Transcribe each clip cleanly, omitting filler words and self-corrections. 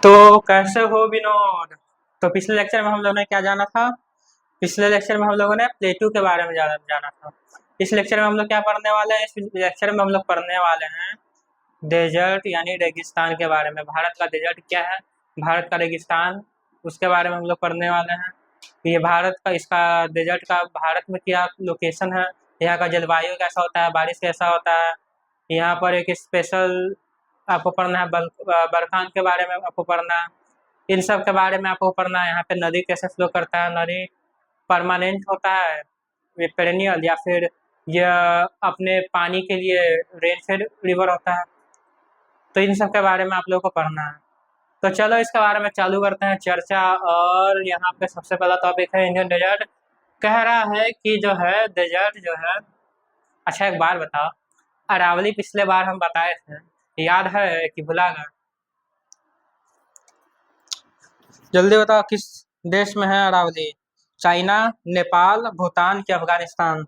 तो कैसे हो विनोद। तो पिछले लेक्चर में हम लोगों ने क्या जाना था। पिछले लेक्चर में हम लोगों ने प्लेटू के बारे में जाना था। इस लेक्चर में हम लोग क्या पढ़ने वाले हैं। इस लेक्चर में हम लोग पढ़ने वाले हैं डेजर्ट यानी रेगिस्तान के बारे में। भारत का डेजर्ट क्या है, भारत का रेगिस्तान, उसके बारे में हम लोग पढ़ने वाले हैं। ये भारत का, इसका डेजर्ट का भारत में क्या लोकेशन है, यहाँ का जलवायु कैसा होता है, बारिश कैसा होता है। यहाँ पर एक स्पेशल आपको पढ़ना है, बरखान के बारे में आपको पढ़ना है। इन सब के बारे में आपको पढ़ना है। यहाँ पे नदी कैसे फ्लो करता है, नदी परमानेंट होता है, ये पेरेनियल, या फिर यह अपने पानी के लिए रेनफेड रिवर होता है। तो इन सब के बारे में आप लोगों को पढ़ना है। तो चलो इसके बारे में चालू करते हैं चर्चा। और यहाँ पे सबसे पहला टॉपिक है इंडियन डेजर्ट। कह रहा है कि जो है डेजर्ट जो है, अच्छा एक बार बताओ, अरावली पिछले बार हम बताए थे, याद है कि भुला गए? जल्दी बताओ किस देश में है अरावली। चाइना, नेपाल, भूटान कि अफगानिस्तान।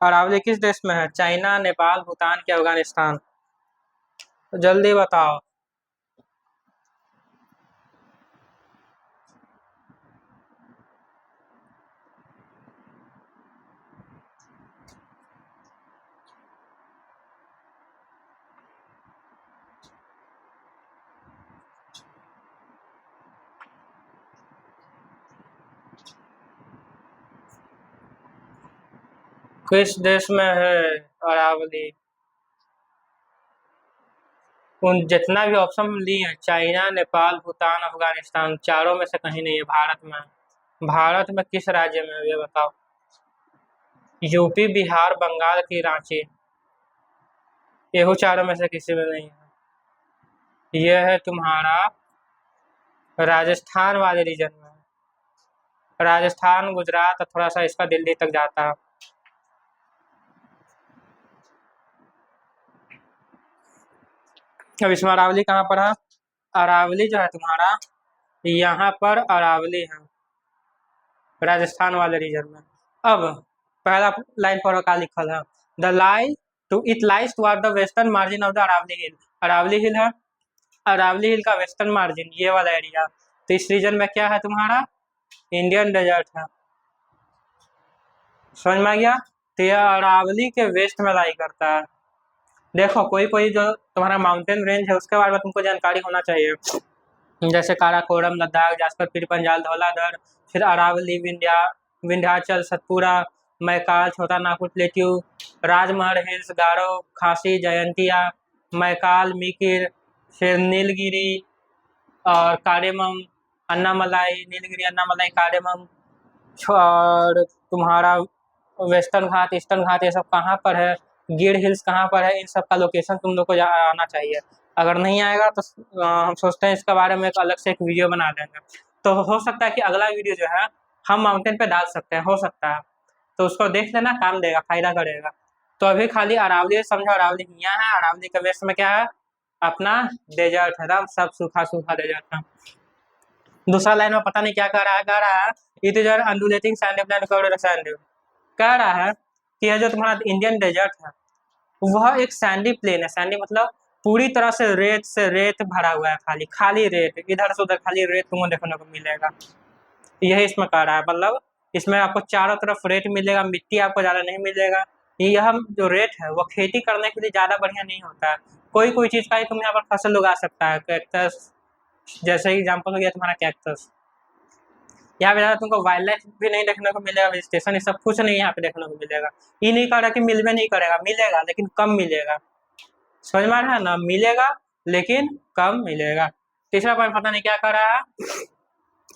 अरावली किस देश में है? चाइना, नेपाल, भूटान कि अफगानिस्तान। तो जल्दी बताओ। किस देश में है अरावली? उन जितना भी ऑप्शन लिए हैं, चाइना, नेपाल, भूटान, अफगानिस्तान, चारों में से कहीं नहीं है भारत में। भारत में किस राज्य में है ये बताओ। यूपी, बिहार, बंगाल की रांची, ये चारों में से किसी में नहीं है। ये है तुम्हारा राजस्थान वाले रीजन में। राजस्थान, गुजरात और थोड़ा सा इसका दिल्ली तक जाता है। अब इसमें अरावली कहाँ पर है? अरावली जो है तुम्हारा यहाँ पर अरावली है, राजस्थान वाले रीजन में। अब पहला लाइन पर क्या लिखल है? The lie to it lies toward the western margin of the Aravalli hill. Aravalli hill है, अरावली हिल का वेस्टर्न मार्जिन ये वाला एरिया। तो इस रीजन में क्या है तुम्हारा? इंडियन डेजर्ट है। समझ में आ गया? तो यह अरावली के वेस्ट में लाई करता है। देखो कोई कोई जो तुम्हारा माउंटेन रेंज है उसके बारे में तुमको जानकारी होना चाहिए, जैसे काराकोरम, लद्दाख, जासकर पीर पंजाल, धौलाधर, फिर अरावली, विंध्याचल, सतपुरा, मैकाल, छोटा नागपुर प्लेट्यू, राजमहल हिल्स, गारो, खासी, जयंतिया, मैकाल, मिकिर, फिर नीलगिरी और कारेमम, अन्नामलाई, नीलगिरी, अन्नामलाई, कारेमम, और तुम्हारा वेस्टर्न घाट, ईस्टर्न घाट, ये सब कहाँ पर है, गिर हिल्स कहाँ पर है, इन सब का लोकेशन तुम लोग को आना चाहिए। अगर नहीं आएगा तो हम सोचते हैं इसके बारे में एक अलग से एक वीडियो बना देंगे। तो हो सकता है कि अगला वीडियो जो है हम माउंटेन पे डाल सकते हैं, हो सकता है। तो उसको देख लेना, काम देगा, फायदा करेगा। तो अभी खाली अरावली समझो, अरावली यहाँ है, अरावली के वेस्ट में क्या है? अपना डेजर्ट है, एकदम सब सूखा सूखा डेजर्ट है। दूसरा लाइन में पता नहीं क्या कह रहा है it is undulating sand plain covered sand. कह रहा है कि यह जो तुम्हारा इंडियन डेजर्ट है वह एक सैंडी प्लेन है। सैंडी मतलब पूरी तरह से रेत भरा हुआ है, खाली खाली रेत, इधर से उधर खाली रेत तुमको देखने को मिलेगा। यही इसमें कह रहा है, मतलब इसमें आपको चारों तरफ रेत मिलेगा, मिट्टी आपको ज्यादा नहीं मिलेगा। यह जो रेत है वो खेती करने के लिए ज्यादा बढ़िया नहीं होता है। कोई कोई चीज का ही तुम यहाँ पर फसल उगा सकता है, कैक्टस जैसे एग्जाम्पल हो गया तुम्हारा कैक्टस। यहाँ पे ज्यादा तुमको वाइल्ड लाइफ भी नहीं देखने को मिलेगा, वेजिटेशन ये सब कुछ नहीं यहाँ पे देखने को मिलेगा। ये नहीं कह रहा कि मिल में नहीं करेगा, मिलेगा लेकिन कम मिलेगा। समझ में आ रहा है ना? मिलेगा लेकिन कम मिलेगा। तीसरा पॉइंट पता नहीं क्या कर रहा है,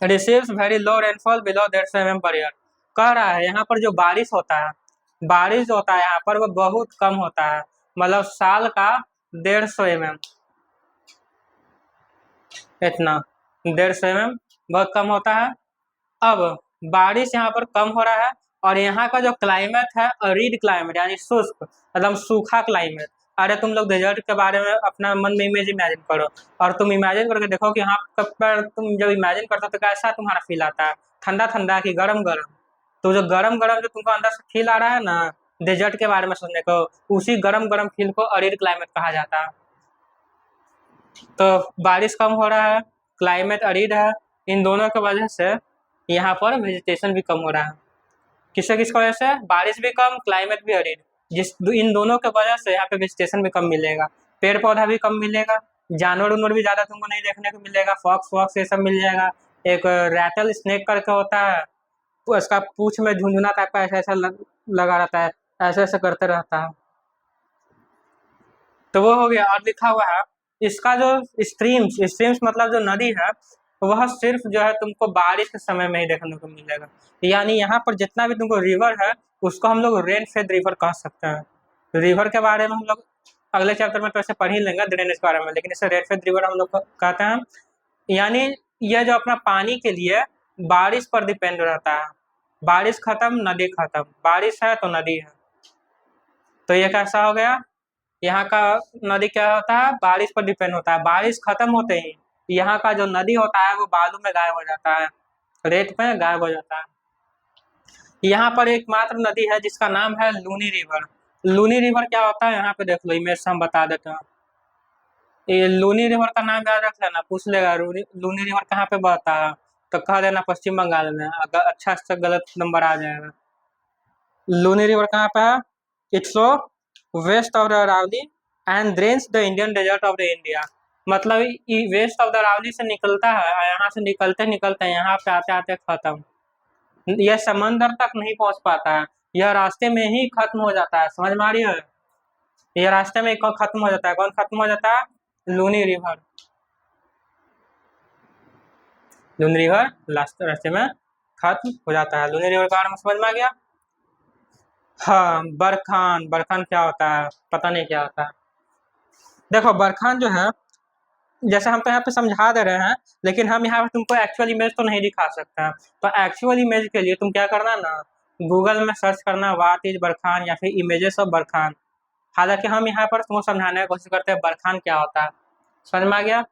receives very low rainfall below 150 mm per year. कह रहा है यहाँ पर जो बारिश होता है, बारिश होता है यहाँ पर वो बहुत कम होता है, मतलब साल का 150 mm, इतना 150 mm बहुत कम होता है। अब बारिश यहाँ पर कम हो रहा है और यहाँ का जो क्लाइमेट है अरीड क्लाइमेट यानी शुष्क, एकदम सूखा क्लाइमेट। अरे तुम लोग डेजर्ट के बारे में अपना मन में इमेजिन करो और तुम इमेजिन करके देखो कि यहाँ पर तुम जब इमेजिन करते हो तो कैसा तुम्हारा फील आता है, ठंडा ठंडा कि गरम गरम? तो जो गरम गरम जो तुमको अंदर से फील आ रहा है ना डेजर्ट के बारे में सोचने को, उसी गरम गरम फील को अरीड क्लाइमेट कहा जाता है। तो बारिश कम हो रहा है, क्लाइमेट अरीड है, इन दोनों की वजह से यहाँ पर वेजिटेशन भी कम हो रहा है। किसकी वजह से? बारिश भी कम, क्लाइमेट भी अरीड, इन दोनों की वजह से यहाँ पे वेजिटेशन भी कम मिलेगा, पेड़ पौधा भी कम मिलेगा, जानवर उनवर भी ज्यादा तुमको नहीं देखने को मिलेगा, फॉक्स वॉक्स ये सब मिल जाएगा। एक रैटल स्नेक करके होता है, तो उसका पूंछ में झुंझुना टाइप का ऐसा ऐसा लगा रहता है, ऐसे ऐसे करते रहता है। तो वो हो गया। और लिखा हुआ है इसका जो स्ट्रीम्स स्ट्रीम्स मतलब जो नदी है, वह सिर्फ जो है तुमको बारिश के समय में ही देखने को मिलेगा। यानी यहाँ पर जितना भी तुमको रिवर है उसको हम लोग रेन फेड रिवर कह सकते हैं। रिवर के बारे में हम लोग अगले चैप्टर में तो ऐसे पढ़ ही लेंगे ड्रेनेज के बारे में, लेकिन इसे रेन फेड रिवर हम लोग कहते हैं। यानी यह जो अपना पानी के लिए बारिश पर डिपेंड रहता है, बारिश खत्म नदी खत्म, बारिश है तो नदी है। तो ये कैसा हो गया? यहाँ का नदी क्या होता है? बारिश पर डिपेंड होता है, बारिश खत्म होते ही यहाँ का जो नदी होता है वो बालू में गायब हो जाता है, रेत में गायब हो जाता है। यहाँ पर एकमात्र नदी है जिसका नाम है लूनी रिवर। लूनी रिवर क्या होता है यहाँ पे देख लो, इमेज से हम बता देते हैं। ये लूनी रिवर का नाम याद रख लेना, पूछ लेगा लूनी रिवर कहाँ पे बहता है तो कह देना पश्चिम बंगाल में, अगर अच्छा से गलत नंबर आ जाएगा। लूनी रिवर कहाँ पे है? It's west of the Aravali and drains the Indian desert of the India. मतलब वेस्ट ऑफ द अरावली से निकलता है, यहाँ से निकलते निकलते यहाँ पे आते आते खत्म, यह समंदर तक नहीं पहुंच पाता है, यह रास्ते में ही खत्म हो जाता है। समझ में आ रही है? यह रास्ते में खत्म हो जाता है। कौन खत्म हो जाता है? Luni river. Luni river last रास्ते में खत्म हो जाता है। लूनी रिवर के बारे में समझ में आ गया? हाँ, बरखान। बरखान क्या होता है? पता नहीं क्या होता है। देखो बरखान जो है, जैसे हम तो यहाँ पे समझा दे रहे हैं, लेकिन हम यहाँ पे तुमको एक्चुअल इमेज तो नहीं दिखा सकते हैं। तो एक्चुअल इमेज के लिए तुम क्या करना ना, गूगल में सर्च करना व्हाट इज बरखान या फिर इमेजेस ऑफ बरखान। हालांकि हम यहाँ पर तुमको समझाने की कोशिश करते हैं बरखान क्या होता है। समझ में आ गया?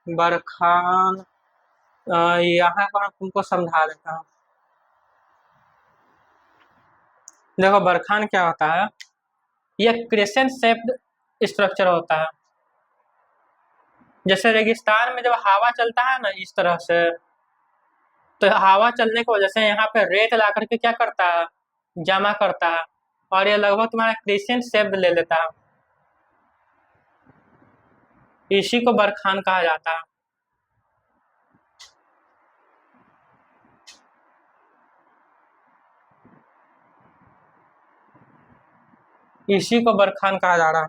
बरखान यहाँ पर हम तुमको समझा देता हूँ। देखो बरखान क्या होता है, यह क्रेसेंट शेप्ड स्ट्रक्चर होता है। जैसे रेगिस्तान में जब हवा चलता है ना इस तरह से, तो हवा चलने की वजह से यहाँ पे रेत ला करके क्या करता है? जमा करता है, और ये लगभग तुम्हारा क्रेसेंट शेप ले लेता है। इसी को बरखान कहा जाता है। इसी को बरखान कहा जा रहा है।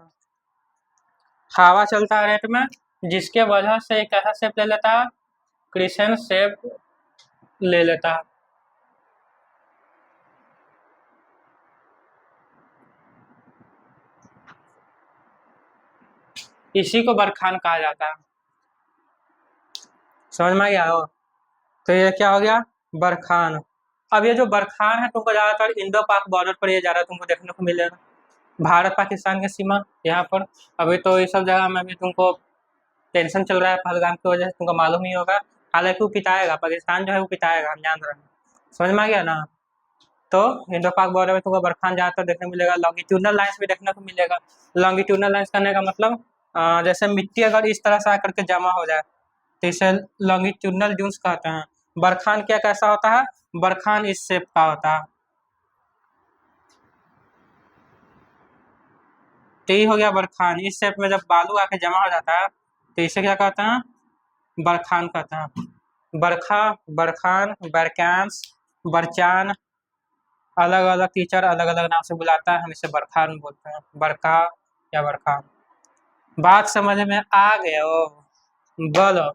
हवा चलता है रेत में, जिसके वजह से एक ऐसा शेप ले लेता है, क्रिसेंट शेप ले लेता है। इसी को बरखान कहा जाता है। समझ में आ गया हो? तो ये क्या हो गया? बरखान। अब ये जो बरखान है तुमको ज्यादातर इंडो पाक बॉर्डर पर ये ज्यादा तुमको देखने को मिलेगा, भारत पाकिस्तान की सीमा यहाँ पर। अभी तो ये सब जगह में भी तुमको टेंशन चल रहा है पहलगाम की वजह से, तुमको मालूम ही होगा। हालांकि वो पिटाएगा, पाकिस्तान जो है वो पिटाएगा, हम जान रहे हैं। समझ में आ गया ना? तो इंडो पाक बॉर्डर में तुमको बरखान ज्यादातर देखने को मिलेगा, लॉन्गिट्यूडनल लाइन्स भी देखने को मिलेगा। लॉन्गिट्यूडनल लाइन्स करने का मतलब जैसे मिट्टी अगर इस तरह से आकर के जमा हो जाए तो इसे लॉन्गिट्यूडनल ड्यून्स कहते हैं। बरखान क्या कैसा होता है? बरखान इस शेप का होता है। तो ये हो गया बरखान। इस शेप में जब बालू आके जमा हो जाता है तो इसे क्या कहते हैं? बरखान कहते हैं। बरखा, बरखान, बरकांस, बरचान, अलग अलग टीचर अलग अलग नाम से बुलाता है, हम इसे बरखान बोलते हैं, बरखा या बरखान। बात समझ में आ गया हो? बोलो।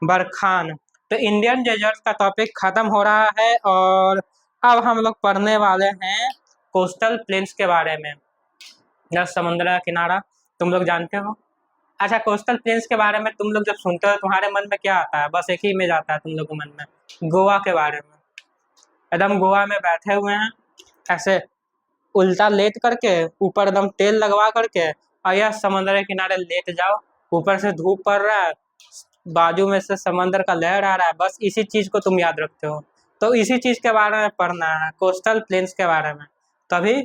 बरखान। तो इंडियन डेजर्ट का टॉपिक खत्म हो रहा है, और अब हम लोग पढ़ने वाले हैं कोस्टल प्लेन्स के बारे में, या समुद्र का किनारा, तुम लोग जानते हो। अच्छा, कोस्टल प्लेन्स के बारे में तुम लोग जब सुनते हो तुम्हारे मन में क्या आता है? बस एक ही इमेज आता है तुम लोग के मन में, गोवा के बारे में। एकदम गोवा में बैठे हुए हैं ऐसे उल्टा लेट करके, ऊपर एकदम तेल लगवा करके, और यह समंदर के किनारे लेट जाओ, ऊपर से धूप पड़ रहा है, बाजू में से समंदर का लहर आ रहा है, बस इसी चीज को तुम याद रखते हो। तो इसी चीज के बारे में पढ़ना है, कोस्टल प्लेन्स के बारे में। तभी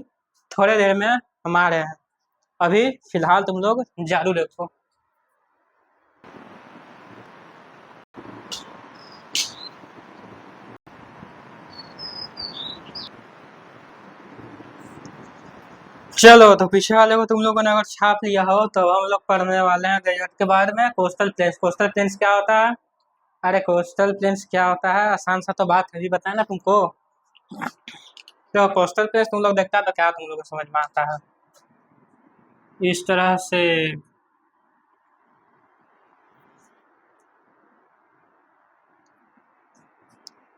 थोड़े देर में हमारे हैं, अभी फिलहाल तुम लोग जादू देखो। चलो तो पीछे वाले को तुम लोगों ने अगर छाप लिया हो तो हम लोग पढ़ने वाले हैं डेजर्ट के बारे में। कोस्टल प्लेन्स, कोस्टल प्लेन्स क्या होता है? अरे कोस्टल प्लेन्स क्या होता है, आसान सा तो बात है, बताया ना तुमको। तो कोस्टल प्लेन्स तुम लोग देखता है तो क्या तुम लोग को समझ में आता है? इस तरह से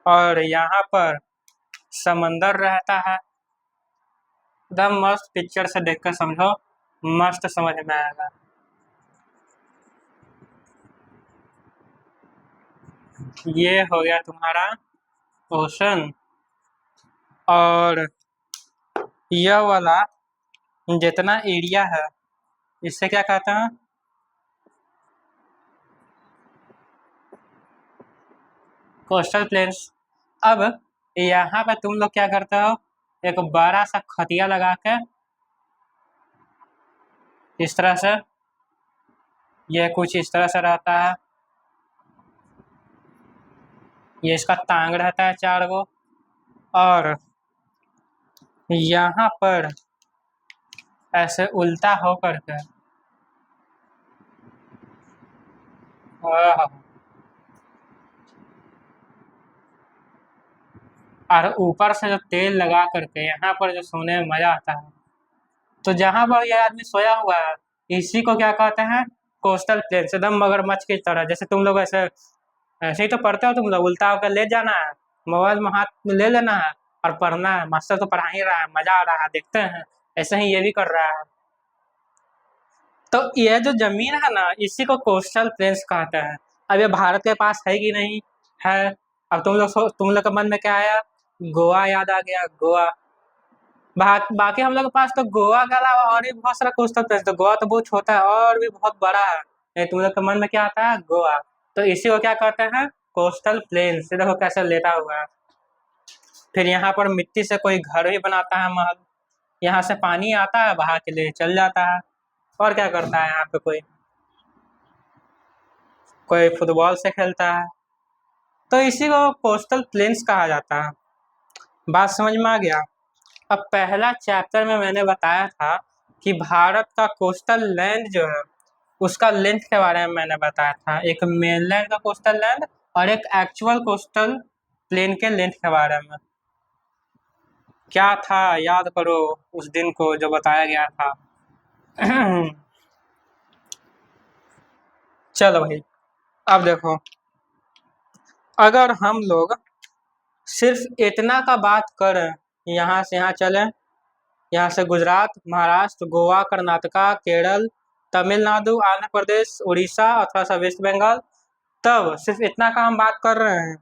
और यहाँ पर समंदर रहता है। एकदम मस्त, पिक्चर से देखकर समझो, मस्त समझ में आएगा। ये हो गया तुम्हारा ओशन। और यह वाला जितना एरिया है इससे क्या कहते हैं? Coastal planes. अब यहाँ पे तुम लोग क्या करते हो, एक बड़ा सा खटिया लगा के इस तरह से, ये कुछ इस तरह से रहता है, ये इसका टांग रहता है 4 गो। और यहाँ पर ऐसे उल्टा हो करके और ऊपर से जो तेल लगा करके यहाँ पर जो सोने में मजा आता है, तो जहाँ पर यह आदमी सोया हुआ है इसी को क्या कहते हैं? Coastal planes. एकदम मगरमच्छ की तरह, जैसे तुम लोग ऐसे ऐसे ही तो पढ़ते हो तुम लोग, उल्टा होकर ले जाना है, मोबाइल में हाथ में ले लेना है और पढ़ना है। मास्टर तो पढ़ा ही रहा है, मजा आ रहा है, देखते हैं। ऐसे ही ये भी कर रहा है। तो यह जो जमीन है ना इसी को कोस्टल प्लेन्स कहते हैं। अब ये भारत के पास है कि नहीं है? अब तुम लोग के मन में क्या आया? गोवा याद आ गया, गोवा। बाकी हम लोग के पास तो गोवा के अलावा और भी बहुत सारा कोस्टल प्लेस, तो गोवा तो बहुत छोटा है और भी बहुत बड़ा है। तुम लोग के मन में क्या आता है? गोवा। तो इसी को क्या कहते हैं? Coastal planes. देखो कैसे लेटा हुआ है। फिर यहाँ पर मिट्टी से कोई घर भी बनाता है, महल। यहाँ से पानी आता है, बहा के लिए चल जाता है। और क्या करता है यहाँ पे? कोई कोई फुटबॉल से खेलता है। तो इसी को कोस्टल प्लेन्स कहा जाता है। बात समझ में आ गया? अब पहला चैप्टर में मैंने बताया था कि भारत का कोस्टल लैंड जो है उसका लेंथ के बारे में मैंने बताया था, एक मेनलैंड का कोस्टल लैंड और एक एक्चुअल कोस्टल प्लेन के लेंथ के बारे में। क्या था याद करो उस दिन को जो बताया गया था। चलो भाई, अब देखो, अगर हम लोग सिर्फ इतना का बात करें, यहाँ से यहाँ चलें, यहाँ से गुजरात, महाराष्ट्र, गोवा, कर्नाटका, केरल, तमिलनाडु, आंध्र प्रदेश, उड़ीसा और थोड़ा सा वेस्ट बंगाल, तब सिर्फ इतना का हम बात कर रहे हैं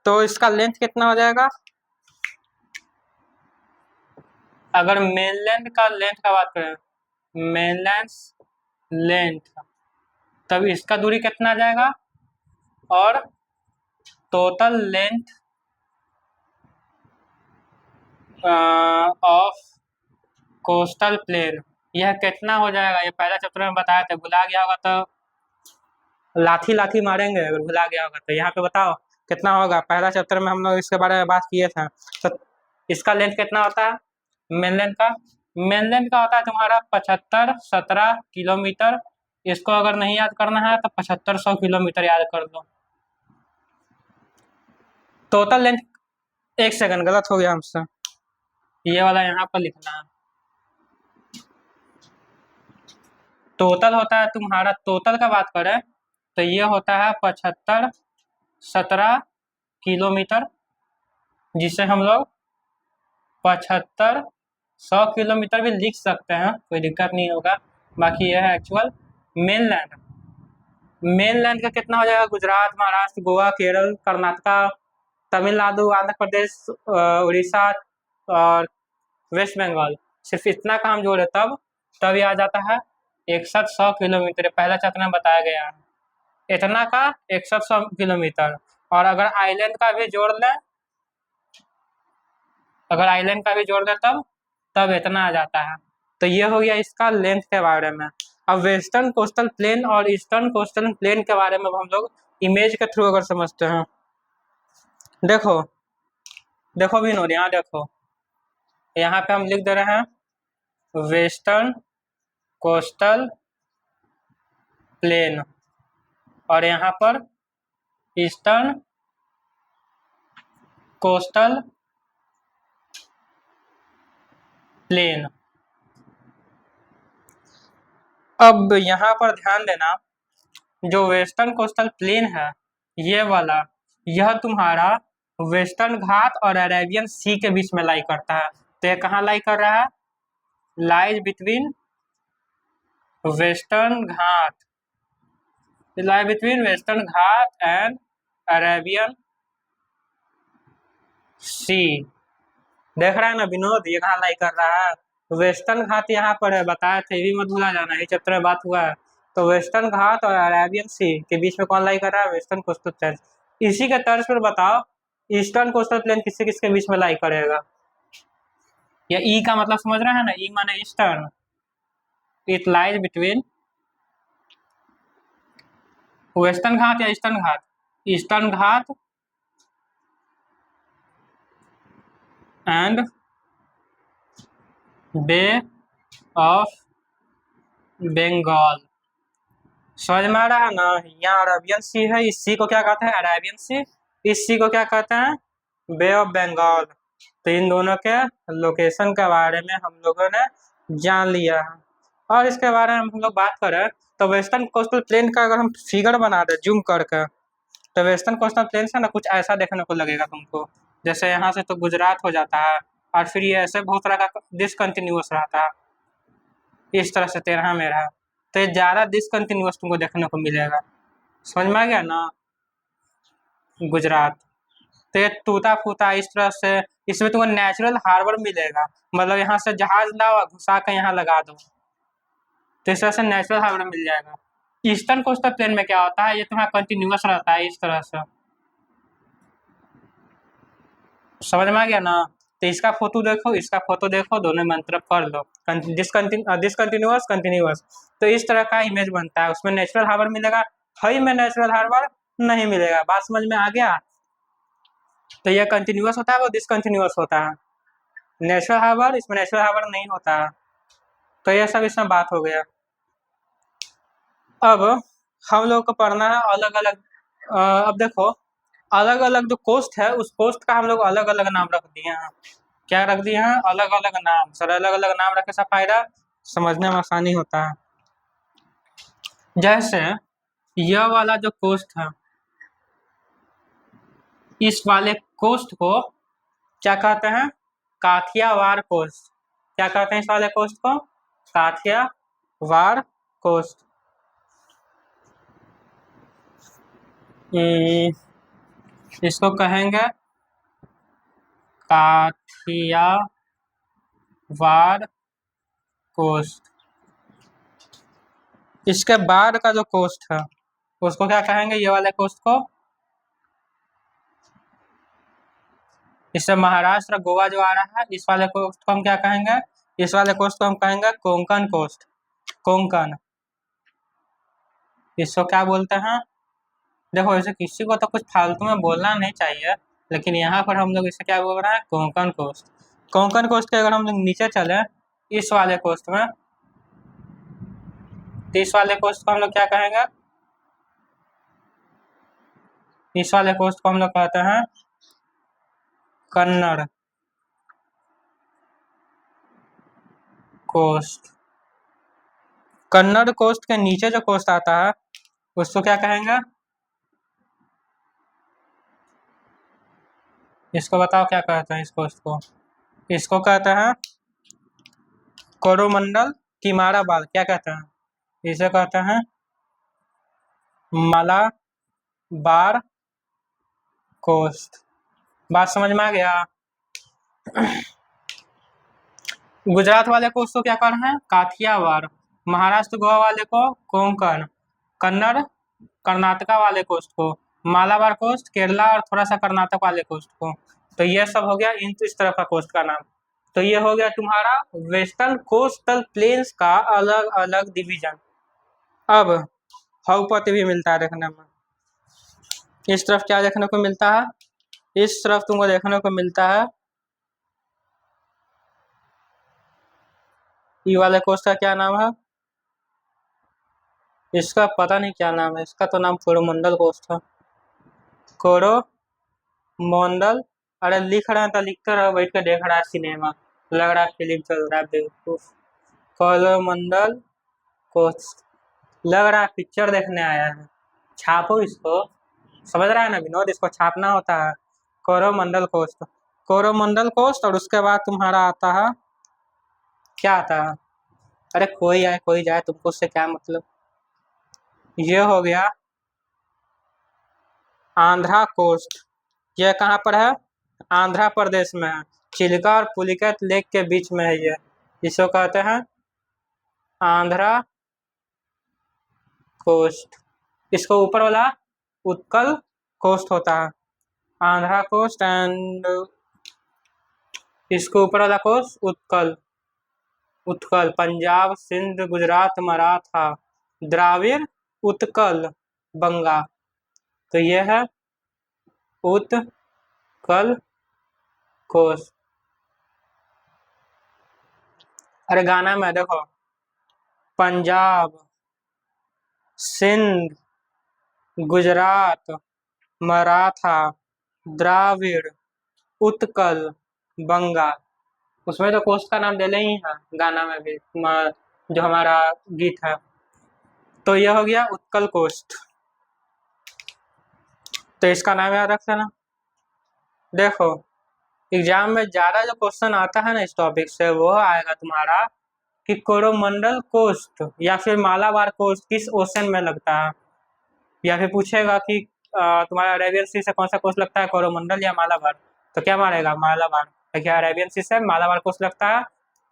तो इसका लेंथ कितना हो जाएगा? अगर मेनलैंड का लेंथ का बात करें, मेनलैंड लेंथ, तब इसका दूरी कितना आ जाएगा? और total length of coastal plain यह कितना हो जाएगा? ये पहला चैप्टर में बताया था, भुला गया होगा तो लाठी लाठी मारेंगे। अगर भुला गया होगा तो यहाँ पे बताओ कितना होगा। पहला चैप्टर में हम लोग इसके बारे में बात किए थे। तो इसका लेंथ कितना होता है मेनलैंड का? मेनलैंड का होता है तुम्हारा 75-17 किलोमीटर। इसको अगर नहीं याद करना है तो 7500 किलोमीटर याद कर दो। टोटल लेंथ, एक सेकंड, गलत हो गया हमसे, ये वाला यहाँ पर लिखना है। टोटल होता है तुम्हारा, टोटल का बात करें तो ये होता है 75-17 किलोमीटर, जिसे हम लोग 7500 किलोमीटर भी लिख सकते हैं, कोई दिक्कत नहीं होगा। बाकी यह है एक्चुअल मेनलैंड। मेनलैंड का कितना हो जाएगा? गुजरात, महाराष्ट्र, गोवा, केरल, कर्नाटका, तमिलनाडु, आंध्र प्रदेश, उड़ीसा और वेस्ट बंगाल। सिर्फ इतना काम जोड़े तब ये आ जाता है 6100 किलोमीटर। पहला चैप्टर में बताया गया है इतना का 6100 किलोमीटर। और अगर आइलैंड का भी जोड़ लें, अगर आइलैंड का भी जोड़ दें तब इतना आ जाता है। तो ये हो गया इसका लेंथ के बारे में। अब वेस्टर्न कोस्टल प्लेन और ईस्टर्न कोस्टल प्लेन के बारे में हम लोग इमेज के थ्रू अगर समझते हैं। देखो देखो विनोद, यहाँ देखो, यहाँ पे हम लिख दे रहे हैं वेस्टर्न कोस्टल प्लेन और यहाँ पर ईस्टर्न कोस्टल प्लेन। अब यहाँ पर ध्यान देना, जो वेस्टर्न कोस्टल प्लेन है ये वाला, यह तुम्हारा वेस्टर्न घाट और अरेबियन सी के बीच में लाई करता है। तो ये कहाँ लाई कर रहा है? Lies between western Ghat, lie between western Ghat and Arabian sea. देख रहा है ना विनोद, ये कहाँ लाई कर रहा है? वेस्टर्न घाट यहाँ पर है, बताया थे, ये भी मत भूला जाना, ये चैप्टर में बात हुआ है। तो वेस्टर्न घाट और अरेबियन सी के बीच में कौन लाई कर रहा है? Western coastal plain. इसी के तर्ज पर बताओ ईस्टर्न कोस्टल प्लेन किससे किसके बीच में लाई करेगा? या ई का मतलब समझ रहा है ना, ई माने eastern, it lies between western Ghat या eastern Ghat, eastern Ghat and bay of Bengal. समझ में आ रहा है ना? यहाँ अरेबियन सी है, इस सी को क्या कहते हैं? अरेबियन सी। इस सी को क्या कहते हैं? बे ऑफ बंगाल। तो इन दोनों के लोकेशन के बारे में हम लोगों ने जान लिया है। और इसके बारे में हम लोग बात करें तो वेस्टर्न कोस्टल प्लेन का अगर हम फिगर बना दे जूम करके, तो वेस्टर्न कोस्टल प्लेन से ना कुछ ऐसा देखने को लगेगा तुमको, जैसे यहाँ से तो गुजरात हो जाता है और फिर ये ऐसे बहुत तरह का डिसकंटिन्यूअस रहता है, इस तरह से तेरह में रहा, तो ये ज़्यादा डिसकंटिन्यूअस तुमको देखने को मिलेगा। समझ में आ गया ना? गुजरात तो ये टूटा फूटा इस तरह से, इसमें तुमको नेचुरल हार्बर मिलेगा, मतलब यहाँ से जहाज लाओ और घुसा के यहाँ लगा दो, तो इस तरह से नेचुरल हार्बर मिल जाएगा। ईस्टर्न कोस्टल प्लेन में क्या होता है? ये तुम्हारा कंटिन्यूअस रहता है इस तरह से। समझ में आ गया ना? तो इसका फोटो देखो, इसका फोटो देखो, दोनों में अंतर कर लो, डिसकंटिन्यूअस कंटिन्यूअस, तो इस तरह का इमेज बनता है। उसमें नेचुरल हार्बर मिलेगा, हई में नेचुरल हार्बर नहीं मिलेगा। बात समझ में आ गया? तो यह कंटिन्यूअस होता है, वो डिसकंटिन्यूअस होता है। नेचुरल हार्बर, इसमें नेचुरल हार्बर नहीं होता है। तो यह सब इसमें बात हो गया। अब हम लोग को पढ़ना है अलग अलग, अब देखो अलग अलग जो कोस्ट है उस कोस्ट का हम लोग अलग अलग नाम रख दिए हैं। क्या रख दिए हैं? अलग अलग नाम। सर अलग अलग नाम रखने से फायदा, समझने में आसानी होता है। जैसे यह वाला जो कोस्ट है, इस वाले कोस्ट को क्या कहते हैं? काठियावाड़ कोस्ट। क्या कहते हैं इस वाले कोस्ट को? काठियावाड़ कोस्ट। इसको कहेंगे काठियावाड़ कोस्ट। इसके बाद का जो कोस्ट है उसको क्या कहेंगे? ये वाले कोस्ट को, इससे महाराष्ट्र गोवा जो आ रहा है, इस वाले कोस्ट को हम क्या कहेंगे? इस वाले कोस्ट को हम कहेंगे कोंकण कोस्ट। कोंकण, इसको क्या बोलते हैं? देखो ऐसे किसी को तो कुछ फालतू में बोलना नहीं चाहिए, लेकिन यहाँ पर हम लोग इसे क्या बोल रहे हैं? कोंकण कोस्ट। कोंकण कोस्ट के अगर हम लोग नीचे चले इस वाले कोस्ट में, तो इस वाले कोस्ट को हम लोग क्या कहेंगे? इस वाले कोस्ट को हम लोग कहते हैं कन्नड़ कोस्ट। कन्नड़ कोस्ट के नीचे जो कोस्ट आता है उसको क्या कहेंगे? इसको बताओ क्या कहते हैं इस कोस्ट को? इसको कहते हैं कोरोमंडल किमाराबाद। क्या कहते हैं? इसे कहते हैं मलाबार कोस्ट। बात समझ में आ गया? गुजरात वाले कोस्ट को क्या कर रहे हैं? काठियावाड़। महाराष्ट्र गोवा वाले को कोंकण। कन्नड़ कर्नाटका वाले कोस्ट को मालाबार कोस्ट, केरला और थोड़ा सा कर्नाटक वाले कोस्ट को। तो ये सब हो गया इस तरह का कोस्ट का नाम। तो ये हो गया तुम्हारा वेस्टर्न कोस्टल प्लेन्स का अलग अलग डिवीजन। अब हौपति भी मिलता है देखने में। इस तरफ क्या देखने को मिलता है? इस तरफ तुमको देखने को मिलता है ये वाले कोस्ट का क्या नाम है? इसका पता नहीं क्या नाम है, इसका तो नाम कोरोमंडल कोस्ट था। कोरोमंडल। अरे लिख रहे हैं तो लिखते रहो, बैठ के देख रहा है सिनेमा, लग रहा है फिल्म चल रहा है बेवकूफ। कोरोमंडल कोस्ट, लग रहा है पिक्चर देखने आया है। छापो इसको, समझ रहा है ना विनोद, इसको छापना होता है। कोरोमंडल कोस्ट, कोरोमंडल कोस्ट, और उसके बाद तुम्हारा आता है, क्या आता है? अरे कोई आए कोई जाए, तुमको उससे क्या मतलब। ये हो गया आंध्रा कोस्ट। ये कहाँ पर है? आंध्रा प्रदेश में है। चिलिका और पुलिकैत लेक के बीच में है ये। इसको कहते हैं आंध्रा कोस्ट। इसको ऊपर वाला उत्कल कोस्ट होता है, आंध्रा कोस्ट, एंड इसको ऊपर वाला कोस्ट उत्कल। उत्कल पंजाब, सिंध, गुजरात, मराठा, द्राविड़, उत्कल, बंगा। तो ये है उत्कल कोस्ट। अरे गाना में देखो, पंजाब, सिंध, गुजरात, मराठा, द्राविड़, उत्कल, बंगा। उसमें तो कोस्ट का नाम देना ही है, गाना में भी जो हमारा गीत है। तो यह हो गया उत्कल कोस्ट। तो इसका नाम याद रख लेना। देखो एग्जाम में ज्यादा जो क्वेश्चन आता है ना इस टॉपिक से, वो आएगा तुम्हारा कि कोरोमंडल कोस्ट या फिर मालाबार कोस्ट किस ओशन में लगता है, या फिर पूछेगा कि तुम्हारा अरेबियन सी से कौन सा कोस्ट लगता है, कोरोमंडल या मालाबार। तो क्या मारेगा? मालाबार। तो क्या अरेबियन सी से मालाबार कोस्ट लगता है,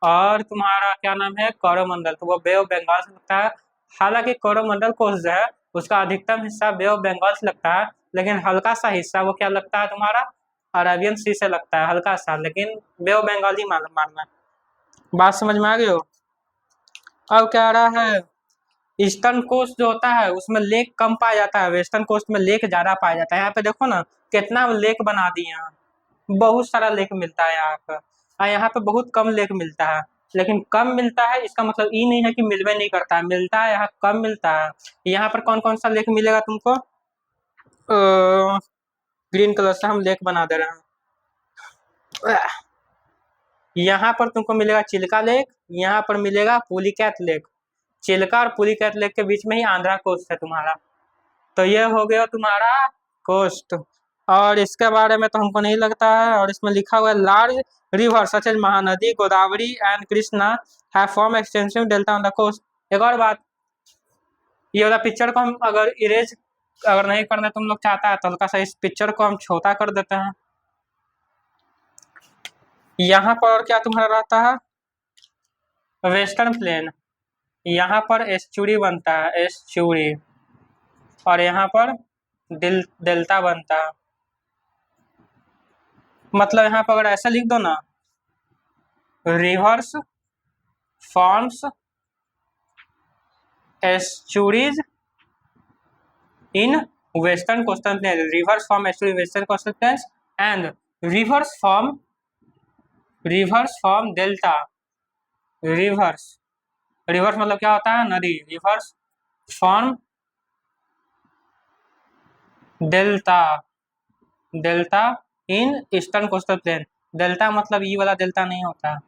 और तुम्हारा क्या नाम है कोरोमंडल, तो वो बे ऑफ बंगाल से लगता है। हालांकि कोरोमंडल कोस्ट जो है उसका अधिकतम हिस्सा बे ऑफ बंगाल से लगता है, लेकिन हल्का सा हिस्सा वो क्या लगता है तुम्हारा, अरेबियन सी से लगता है, हल्का सा, लेकिन बे ऑफ बंगाल ही मानना। बात समझ में आ गई हो? अब क्या आ रहा है, ईस्टर्न कोस्ट जो होता है उसमें लेक कम पाया जाता है, वेस्टर्न कोस्ट में लेक ज्यादा पाया जाता है। यहाँ पे देखो ना कितना लेक बना दिए हैं, बहुत सारा लेक मिलता है यहाँ पर, और यहाँ पे बहुत कम लेक मिलता है। लेकिन कम मिलता है इसका मतलब ये नहीं है कि मिलवे नहीं करता है, मिलता है, यहाँ कम मिलता है। यहाँ पर कौन कौन सा लेक मिलेगा तुमको? ग्रीन कलर से हम लेक बना दे रहे हैं। यहाँ पर तुमको मिलेगा चिल्का लेक, यहाँ पर मिलेगा पुलिकैत लेक। चिल्का और पुलिकैत लेक के बीच में ही आंध्रा कोस्ट है तुम्हारा। तो ये हो गया तुम्हारा कोस्ट। और इसके बारे में तो हमको नहीं लगता है, और इसमें लिखा हुआ है large river such as Mahanadi, Godavari and Krishna have form extensive delta on the coast. एक और बात, ये वाला पिक्चर को हम अगर इरेज अगर नहीं करना तुम लोग चाहता है तो हल्का सा इस पिक्चर को हम छोटा कर देते हैं। यहाँ पर और क्या तुम्हारा रहता है, वेस्टर्न प्लेन। यहाँ पर एस्चुरी बनता है, एस्चुरी, और यहाँ पर डेल्टा बनता है। मतलब यहाँ पर अगर ऐसा लिख दो ना, reverse forms estuaries in western coastal plain, reverse form estuary western coastal plain, and reverse form delta. Reverse, reverse मतलब क्या होता है, नदी। Reverse form delta, delta in eastern coastal plain. Delta मतलब ये वाला डेल्टा नहीं होता।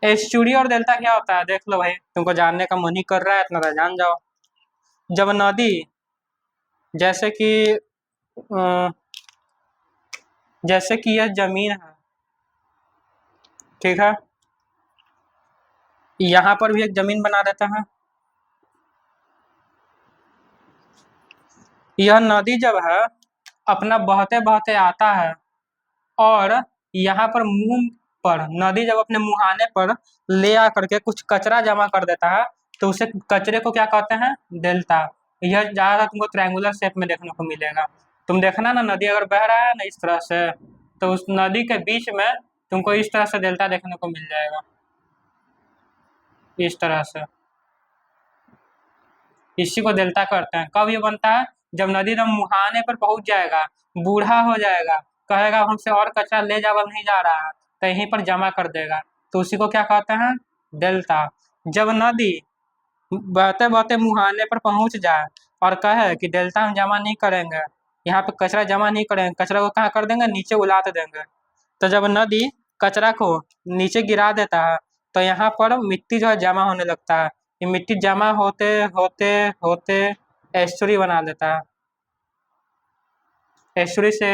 एस्चुरी और डेल्टा क्या होता है देख लो भाई, तुमको जानने का मन ही कर रहा है इतना तो जान जाओ। जब नदी, जैसे कि जैसे कि यह जमीन है, ठीक है, यहाँ पर भी एक जमीन बना देता है। यह नदी जब है अपना बहते बहते आता है, और यहाँ पर मुंह पर, नदी जब अपने मुहाने पर ले आकर के कुछ कचरा जमा कर देता है, तो उसे कचरे को क्या कहते हैं, डेल्टा। यह ज्यादा तुमको ट्रायंगुलर शेप में देखने को मिलेगा। तुम देखना ना, नदी अगर बह रहा है ना इस तरह से, तो उस नदी के बीच में तुमको इस तरह से डेल्टा देखने को मिल जाएगा, इस तरह से। इसी को डेल्टा करते हैं। कब ये बनता है, जब नदी एकदम मुहाने पर पहुंच जाएगा, बूढ़ा हो जाएगा, कहेगा हमसे और कचरा ले जावल नहीं जा रहा है, तो यहीं पर जमा कर देगा, तो उसी को क्या कहते हैं, डेल्टा। जब नदी बहते बहते मुहाने पर पहुंच जाए और कहे कि डेल्टा हम जमा नहीं करेंगे, यहाँ पे कचरा जमा नहीं करेंगे, कचरा को कहाँ कर देंगे, नीचे उलाट देंगे। तो जब नदी कचरा को नीचे गिरा देता है तो यहाँ पर मिट्टी जो है जमा होने लगता है। ये मिट्टी जमा होते होते होते एस्चुरी बना देता है। एस्चुरी से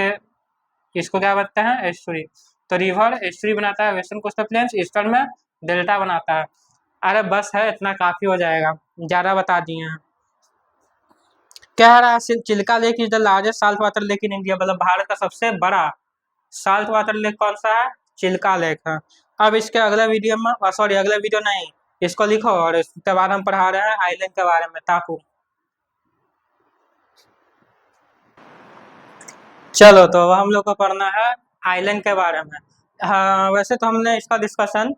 इसको क्या बनता है, एस्चुरी। तो रिवर एस्चुरी बनाता है वेस्टर्न कोस्टल प्लेन्स, ईस्टर्न में डेल्टा बनाता है। अरे बस है, इतना काफी हो जाएगा, ज़्यादा बता दिए हैं। कह रहा है Chilka lake is the largest salt water lake in India, मतलब भारत का सबसे बड़ा साल्ट वाटर लेक कौन सा है, चिल्का लेक है। अब इसके अगले वीडियो में, सॉरी अगले वीडियो नहीं, इसको लिखो और इसके बारे में पढ़ा रहे हैं, आइलैंड के बारे में, टापू। चलो तो हम लोग को पढ़ना है आइलैंड के बारे में। हाँ वैसे तो हमने इसका डिस्कशन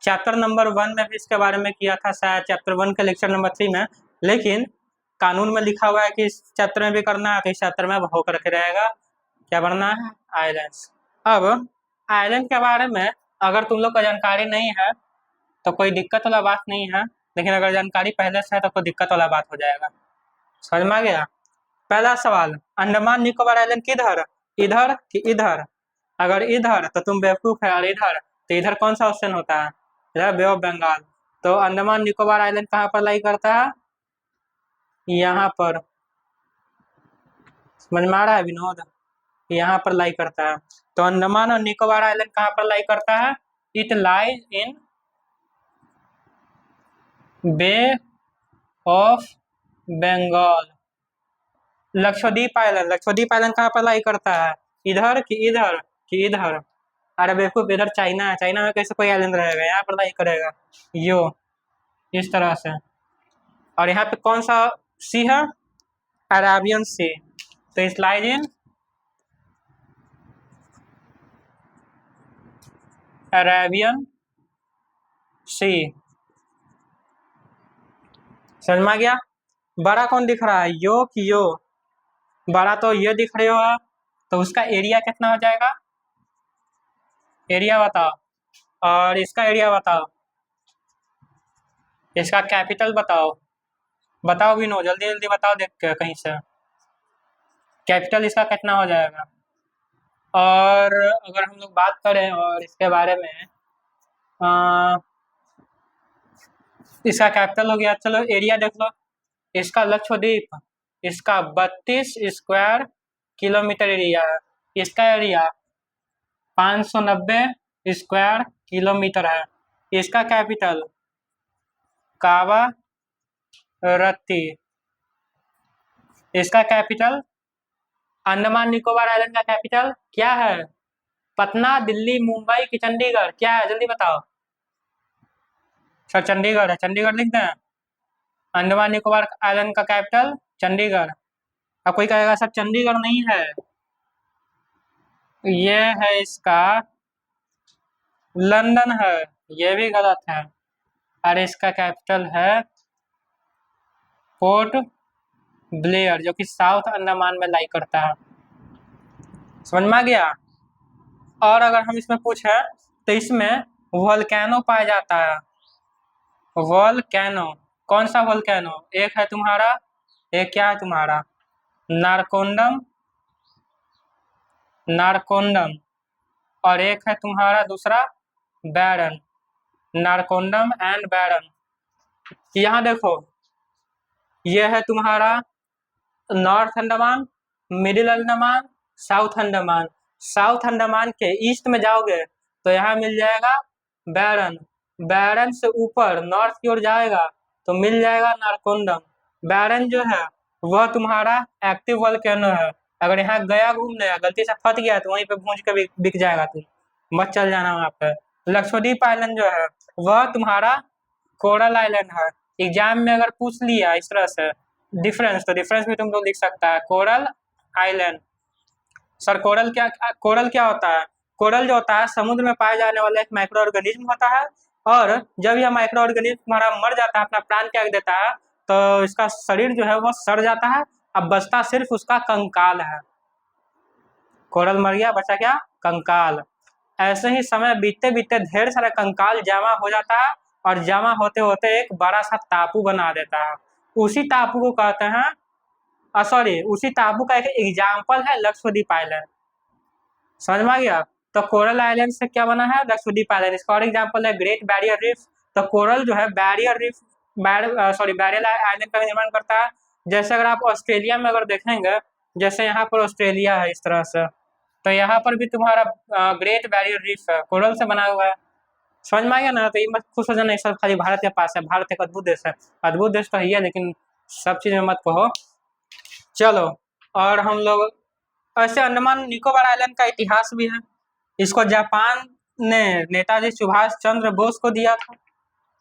चैप्टर नंबर 1 में भी इसके बारे में किया था, शायद चैप्टर 1 के लेक्चर नंबर 3 में, लेकिन कानून में लिखा हुआ है कि इस चैप्टर में भी करना है, तो इस चैप्टर में होकर के रहेगा। क्या पढ़ना है, आइलैंड्स। अब आइलैंड के बारे में अगर तुम लोग को जानकारी नहीं है तो कोई दिक्कत वाला बात नहीं है, लेकिन अगर जानकारी पहले से है तो कोई दिक्कत वाला बात हो जाएगा। समझ में आ गया। पहला सवाल, अंडमान निकोबार आइलैंड किधर, इधर कि इधर। अगर इधर तो तुम बेवकूफ है, और इधर तो इधर कौन सा ऑप्शन होता है, इधर बे ऑफ बंगाल। तो अंडमान निकोबार आइलैंड कहाँ पर लाई करता है, यहाँ पर। समझ में आ रहा है विनोद, यहाँ पर लाई करता है। तो अंडमान और निकोबार आइलैंड कहाँ पर लाई करता है, it lies in bay of Bengal. Lakshadweep island, Lakshadweep island कहाँ पर लाई करता है, इधर कि इधर कि इधर। अरे बेवकूफ, इधर चाइना है, चाइना में कैसे कोई आइलैंड रहेगा, यहाँ पर लाई करेगा यो, इस तरह से। और यहाँ पे कौन सा सी है, अरेबियन सी। तो इस लाइज इन अरेबियन सी। समझ में आ गया। बड़ा कौन दिख रहा है, यो कि यो। बड़ा तो ये दिख रहे हो, तो उसका एरिया कितना हो जाएगा, एरिया बताओ। और इसका एरिया बताओ, इसका कैपिटल बताओ। बताओ विनो, जल्दी जल्दी बताओ देख के कहीं से, कैपिटल इसका कितना हो जाएगा। और अगर हम लोग बात करें और इसके बारे में, इसका कैपिटल हो गया, चलो एरिया देख लो। इसका लक्षद्वीप, इसका 32 स्क्वायर किलोमीटर एरिया है। इसका एरिया 590 स्क्वायर किलोमीटर है। इसका कैपिटल कावारत्ती। इसका कैपिटल, अंडमान निकोबार आइलैंड का कैपिटल क्या है, पटना, दिल्ली, मुंबई कि चंडीगढ़, क्या है जल्दी बताओ। सर चंडीगढ़ है, चंडीगढ़ लिख दें। अंडमान निकोबार आइलैंड का कैपिटल चंडीगढ़। अब कोई कहेगा सर चंडीगढ़ नहीं है, ये है इसका लंदन है, ये भी गलत है। और इसका कैपिटल है पोर्ट ब्लेयर, जो कि साउथ अंडमान में लाई करता है। समझ में आ गया। और अगर हम इसमें पूछे तो इसमें वोल्केनो पाया जाता है, वोल्केनो। कौन सा वोल्केनो, एक है तुम्हारा, एक क्या है तुम्हारा, नारकोंडम, नारकोंडम। और एक है तुम्हारा दूसरा बैरन, नारकोंडम एंड बैरन। यहाँ देखो, ये है तुम्हारा north Andaman, middle Andaman, south Andaman. South Andaman के ईस्ट में जाओगे तो यहाँ मिल जाएगा बैरन। बैरन से ऊपर नॉर्थ की ओर जाएगा तो मिल जाएगा नारकोंडम। बैरन जो है वह तुम्हारा एक्टिव वोल्केनो है। अगर यहाँ गया घूमने, गलती से फट गया तो वहीं पे भूंज के बिक जाएगा, तुम मत चल जाना वहाँ पे। लक्षद्वीप आइलैंड जो है वह तुम्हारा कोरल आइलैंड है। एग्जाम में अगर पूछ लिया इस तरह से डिफरेंस, तो डिफरेंस भी तुम लोग लिख सकता है, कोरल आइलैंड। सर कोरल क्या होता है, कोरल जो होता है समुद्र में पाए जाने वाला एक माइक्रो ऑर्गेनिज्म होता है। और जब यह माइक्रो ऑर्गेनिज्म तुम्हारा मर जाता है, अपना प्राण त्याग देता है, तो इसका शरीर जो है वह सड़ जाता है, अब बचता सिर्फ उसका कंकाल है। कोरल मर गया, बचा क्या, कंकाल। ऐसे ही समय बीतते बीतते ढेर सारा कंकाल जमा हो जाता है और जमा होते होते एक बड़ा सा टापू बना देता है। उसी टापू को कहते हैं, सॉरी, उसी टापू का एक एग्जाम्पल है लक्षद्वीप आइलैंड। समझ में आ गया? तो कोरल आइलैंड से क्या बना है? लक्षद्वीप आइलैंड। इसका और एग्जाम्पल है ग्रेट बैरियर रीफ। तो कोरल जो है बैरियर रीफ, बैरियर आइलैंड का निर्माण करता है। जैसे अगर आप ऑस्ट्रेलिया में अगर देखेंगे, जैसे यहाँ पर ऑस्ट्रेलिया है इस तरह से, तो यहाँ पर भी तुम्हारा ग्रेट बैरियर रीफ है, कोरल से बना हुआ है। समझ में आ गया ना? तो ये मत खुश हो जाना सब खाली भारत के पास है। भारत एक अद्भुत देश है, अद्भुत देश तो है, लेकिन सब चीज में मत कहो। चलो, और हम लोग ऐसे अंडमान निकोबार आइलैंड का इतिहास भी है। इसको जापान ने नेताजी सुभाष चंद्र बोस को दिया था।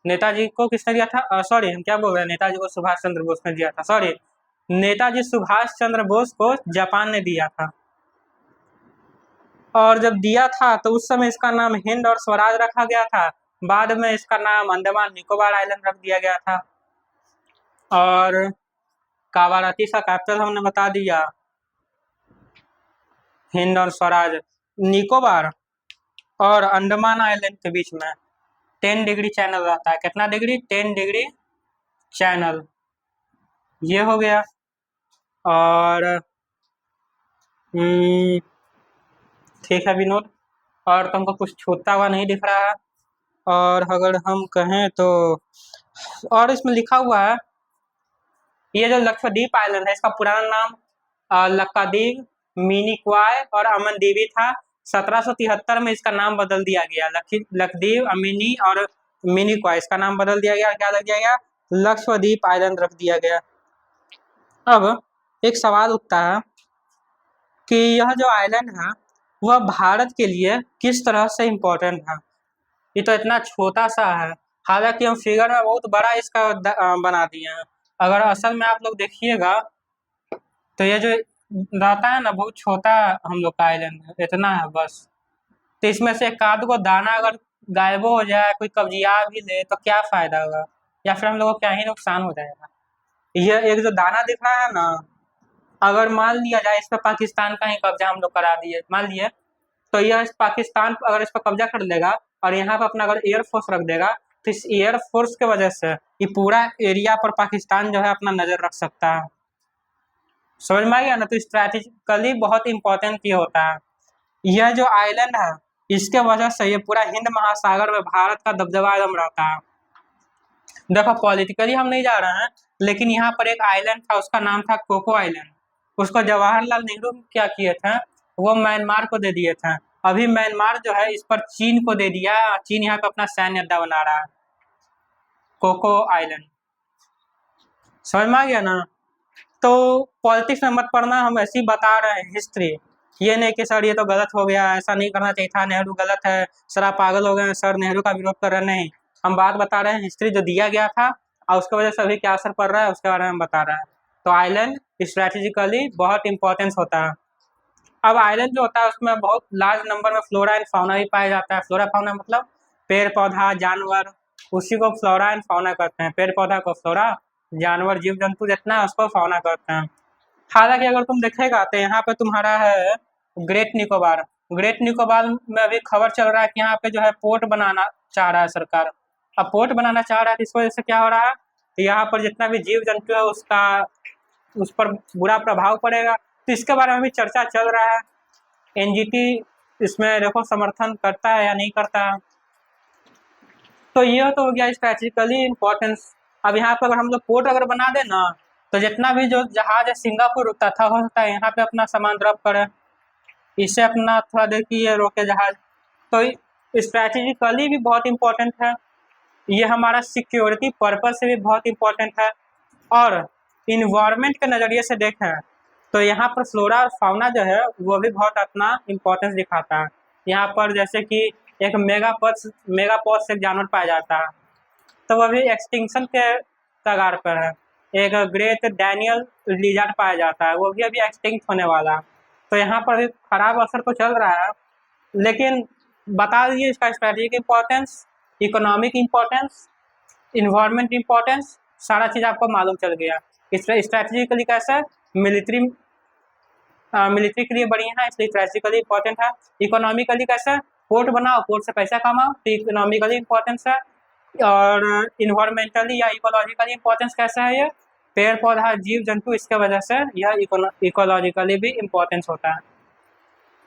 नेताजी को किसने दिया था? सॉरी, हम क्या बोल रहे हैं, नेताजी को सुभाष चंद्र बोस ने दिया था, सॉरी, नेताजी सुभाष चंद्र बोस को जापान ने दिया था। और जब दिया था तो उस समय इसका नाम हिंद और स्वराज रखा गया था। बाद में इसका नाम अंडमान निकोबार आइलैंड रख दिया गया था। और कावाराती का कैपिटल हमने बता दिया, हिंद और स्वराज। निकोबार और अंडमान आइलैंड के बीच में 10 डिग्री चैनल रहता है। कितना डिग्री? 10 degree channel. ये हो गया। और ठीक है विनोद, और तुमको कुछ छूटता हुआ नहीं दिख रहा है। और अगर हम कहें तो और इसमें लिखा हुआ है, ये जो लक्षद्वीप आइलैंड है इसका पुराना नाम लक्षद्वीप, मिनिकॉय और अमनदीवी था। 1773 में इसका नाम बदल दिया गया, लक्षद्वीप, अमिनी और मिनिकॉय, इसका नाम बदल दिया गया। क्या लग जाएगा? लक्षद्वीप आइलैंड रख दिया गया। अब एक सवाल उठता है कि यह जो आइलैंड है वह भारत के लिए किस तरह से इम्पोर्टेंट है। ये तो इतना छोटा सा है, हालांकि हम फिगर में बहुत बड़ा इसका बना दिए हैं। अगर असल में आप लोग देखिएगा तो ये जो रहता है ना, बहुत छोटा हम लोग का आइलैंड है, इतना है बस। तो इसमें से एक आध को दाना अगर गायब हो जाए, कोई कब्जिया भी ले, तो क्या फायदा होगा, या फिर हम लोग को क्या ही नुकसान हो जाएगा। यह एक जो दाना दिख रहा है ना, अगर मान लिया जाए इस पर पाकिस्तान का ही कब्जा हम लोग करा दिए, मान लिए, तो यह पाकिस्तान अगर इस पर कब्जा कर लेगा और यहाँ पर अपना अगर एयरफोर्स रख देगा, तो इस एयरफोर्स के वजह से ये पूरा एरिया पर पाकिस्तान जो है अपना नजर रख सकता है। समझ में आ गया ना? तो स्ट्रैटेजिकली बहुत इंपॉर्टेंट ये होता है। यह जो आइलैंड है इसके वजह से ये पूरा हिंद महासागर में भारत का दबदबा एकदम रहता है। देखो, पॉलिटिकली हम नहीं जा रहे हैं, लेकिन यहाँ पर एक आइलैंड था, उसका नाम था कोको आइलैंड। उसको जवाहरलाल नेहरू क्या किए थे? वो म्यांमार को दे दिए थे। अभी म्यांमार जो है इस पर चीन को दे दिया। चीन यहाँ पे अपना सैन्य अड्डा बना रहा है, कोको आइलैंड। समझ में आ गया ना? तो पॉलिटिक्स में मत पढ़ना, हम ऐसे ही बता रहे हैं हिस्ट्री। ये नहीं कि सर ये तो गलत हो गया, ऐसा नहीं करना चाहिए था, नेहरू गलत है, सर आप पागल हो गए सर, नेहरू का विरोध कर रहे हैं। नहीं, हम बात बता रहे हैं हिस्ट्री जो दिया गया था और उसके वजह से अभी क्या असर पड़ रहा है उसके बारे में हम बता रहे हैं। तो आइलैंड स्ट्रेटेजिकली बहुत इंपॉर्टेंस होता है। अब आइलैंड जो होता है उसमें बहुत लार्ज नंबर में फ्लोरा एंड फाउना भी पाया जाता है। फ्लोरा फाउना मतलब पेड़ पौधा जानवर, उसी को फ्लोरा एंड फाउना कहते हैं। पेड़ पौधा को फ्लोरा, जानवर जीव जंतु जितना है उसको फाउना कहते हैं। हालांकि अगर तुम देखेगा तो यहाँ पे तुम्हारा है ग्रेट निकोबार। ग्रेट निकोबार में अभी खबर चल रहा है कि यहाँ पे जो है पोर्ट बनाना चाह रहा है सरकार। अब पोर्ट बनाना चाह रहा है तो इस वजह से क्या हो रहा है, यहाँ पर जितना भी जीव जंतु है उसका उस पर बुरा प्रभाव पड़ेगा। तो इसके बारे में भी चर्चा चल रहा है। एनजीटी इसमें देखो समर्थन करता है या नहीं करता है। तो यह तो हो गया स्ट्रेटेजिकली इम्पोर्टेंस। अब यहाँ पे अगर हम लोग पोर्ट अगर बना दे ना, तो जितना भी जो जहाज है सिंगापुर रुकता था, हो सकता है यहाँ पे अपना सामान ड्रॉप करे, इससे अपना थोड़ा देर की ये रोके जहाज। तो स्ट्रेटेजिकली भी बहुत इम्पोर्टेंट है, ये हमारा सिक्योरिटी पर्पज से भी बहुत इम्पोर्टेंट है। और इन्वायरमेंट के नज़रिए से देखें तो यहाँ पर फ्लोरा और फाउना जो है वो भी बहुत अपना इम्पोर्टेंस दिखाता है। यहाँ पर जैसे कि एक मेगापॉड्स से जानवर पाया जाता है, तो वह भी एक्सटिंक्शन के कगार पर है। एक ग्रेट डैनियल लिजर्ड पाया जाता है, वो भी अभी एक्सटिंक्ट होने वाला है। तो यहाँ पर भी खराब असर तो चल रहा है, लेकिन बता दीजिए इसका strategic importance, economic importance, environment importance, सारा चीज़ आपको मालूम चल गया। स्ट्रेटेजिकली कैसे, मिलिट्री के लिए बढ़िया है इसलिए स्ट्रेटेजिकली इंपॉर्टेंट है। इकोनॉमिकली कैसे, पोर्ट बनाओ, पोर्ट से पैसा कमाओ, तो इकोनॉमिकली इंपॉर्टेंस है। और इन्वायरमेंटली या इकोलॉजिकली इम्पोर्टेंस कैसा है ये, पेड़ पौधा जीव जंतु, इसके वजह से यह इकोलॉजिकली भी इम्पोर्टेंस होता है।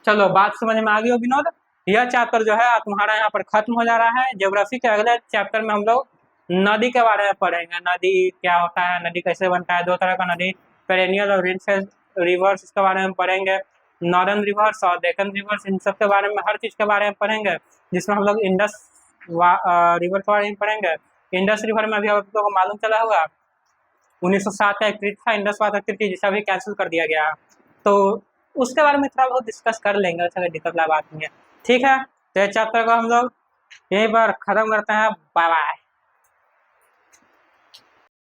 चलो बात समझ में आ गई हो विनोद। यह चैप्टर जो है तुम्हारा यहाँ पर खत्म हो जा रहा है। ज्योग्राफी के अगले चैप्टर में हम लोग नदी के बारे में पढ़ेंगे, नदी क्या होता है, नदी कैसे बनता है, दो तरह का नदी, पेरेनियल और रेनफेड रिवर्स, इसके बारे में पढ़ेंगे, नॉर्दर्न रिवर्स और डेक्कन रिवर्स, इन सब के बारे में, हर चीज़ के बारे में पढ़ेंगे। जिसमें हम लोग इंडस रिवर के बारे में पढ़ेंगे। इंडस रिवर में अभी आप लोगों को मालूम चला होगा 1907 का एक ट्रीट था इंडस वाटर ट्रीटी, जिसे अभी कैंसिल कर दिया गया। तो उसके बारे में थोड़ा बहुत डिस्कस कर लेंगे, उससे कोई दिक्कत वाली बात नहीं है। ठीक है, तो ये चैप्टर को हम लोग यहीं पर ख़त्म करते हैं। Bye bye.